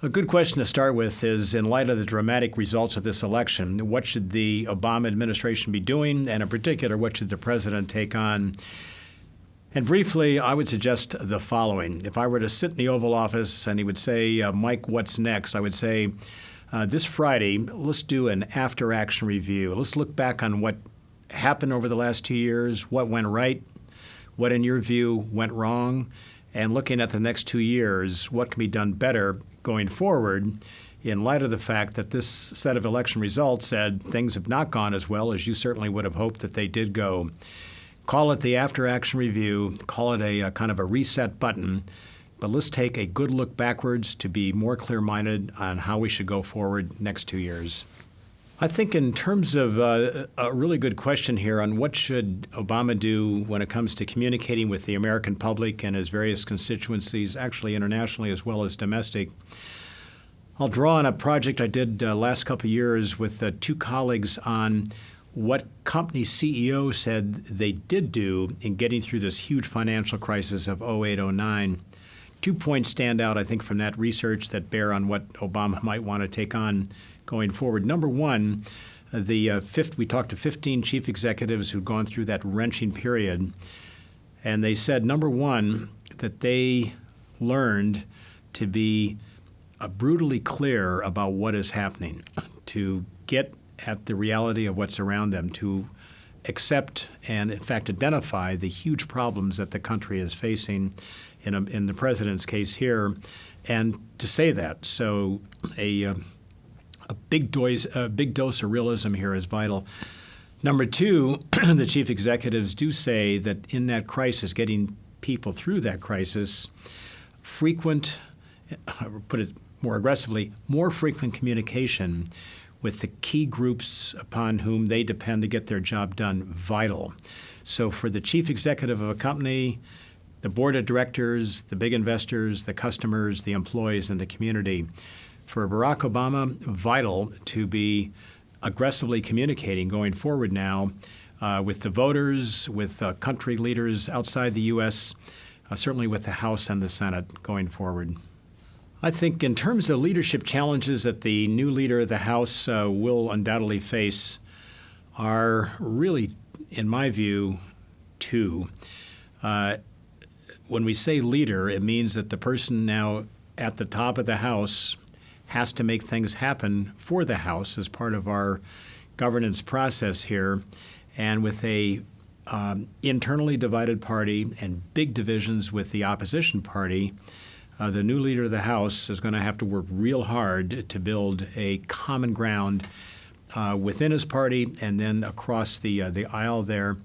A good question to start with is, in light of the dramatic results of this election, what should the Obama administration be doing? And in particular, what should the president take on? And briefly, I would suggest the following. If I were to sit in the Oval Office and he would say, Mike, what's next? I would say, this Friday, let's do an after-action review. Let's look back on what happened over the last 2 years, what went right, what in your view went wrong, and looking at the next 2 years, what can be done better going forward in light of the fact that this set of election results said things have not gone as well as you certainly would have hoped that they did go. Call it the after-action review, call it a kind of a reset button, but let's take a good look backwards to be more clear-minded on how we should go forward next 2 years. I think in terms of a really good question here on what should Obama do when it comes to communicating with the American public and his various constituencies, actually internationally as well as domestic, I'll draw on a project I did last couple of years with two colleagues on what company CEOs said they did do in getting through this huge financial crisis of 08-09. 2 points stand out, I think, from that research that bear on what Obama might want to take on going forward. Number one, we talked to 15 chief executives who'd gone through that wrenching period, and they said, number one, that they learned to be brutally clear about what is happening, to get at the reality of what's around them, to accept and, in fact, identify the huge problems that the country is facing in the president's case here, and to say that. So a big dose of realism here is vital. Number two, the chief executives do say that in that crisis, getting people through that crisis, put it more aggressively, more frequent communication with the key groups upon whom they depend to get their job done, vital. So for the chief executive of a company, the board of directors, the big investors, the customers, the employees, and the community, for Barack Obama, vital to be aggressively communicating going forward now with the voters, with country leaders outside the U.S., certainly with the House and the Senate going forward. I think in terms of leadership challenges that the new leader of the House will undoubtedly face are really, in my view, two. When we say leader, it means that the person now at the top of the House has to make things happen for the House as part of our governance process here. And with a internally divided party and big divisions with the opposition party, the new leader of the House is going to have to work real hard to build a common ground within his party and then across the aisle there.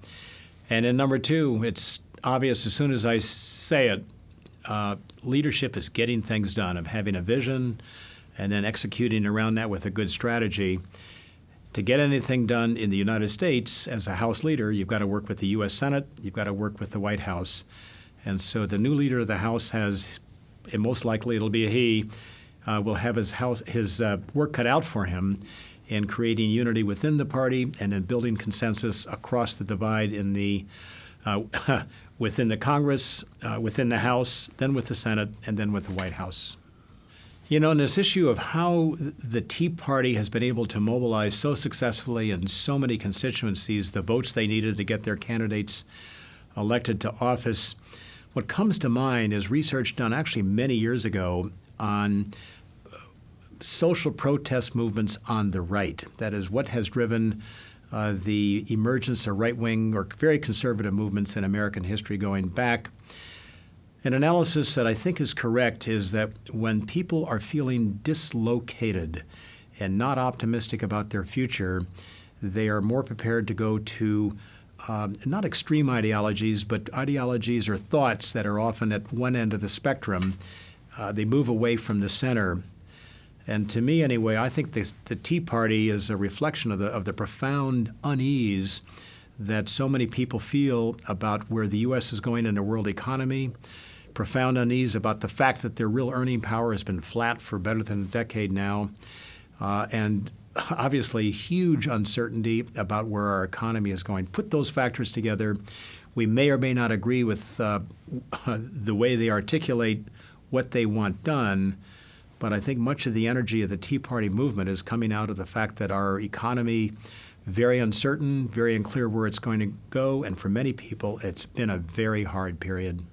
And then number two, it's obvious as soon as I say it, leadership is getting things done, of having a vision and then executing around that with a good strategy. To get anything done in the United States as a House leader, you've got to work with the U.S. Senate, you've got to work with the White House. And so the new leader of the House has, and most likely it'll be a he, will have his work cut out for him in creating unity within the party and in building consensus across the divide in the within the Congress, within the House, then with the Senate, and then with the White House. You know, in this issue of how the Tea Party has been able to mobilize so successfully in so many constituencies the votes they needed to get their candidates elected to office, what comes to mind is research done actually many years ago on social protest movements on the right. That is, what has driven the emergence of right-wing or very conservative movements in American history going back. An analysis that I think is correct is that when people are feeling dislocated and not optimistic about their future, they are more prepared to go to not extreme ideologies, but ideologies or thoughts that are often at one end of the spectrum. They move away from the center. And to me, anyway, I think the Tea Party is a reflection of the profound unease that so many people feel about where the U.S. is going in the world economy, profound unease about the fact that their real earning power has been flat for better than a decade now, and obviously huge uncertainty about where our economy is going. Put those factors together, we may or may not agree with the way they articulate what they want done, But I think much of the energy of the Tea Party movement is coming out of the fact that our economy, very uncertain, very unclear where it's going to go, and for many people, it's been a very hard period.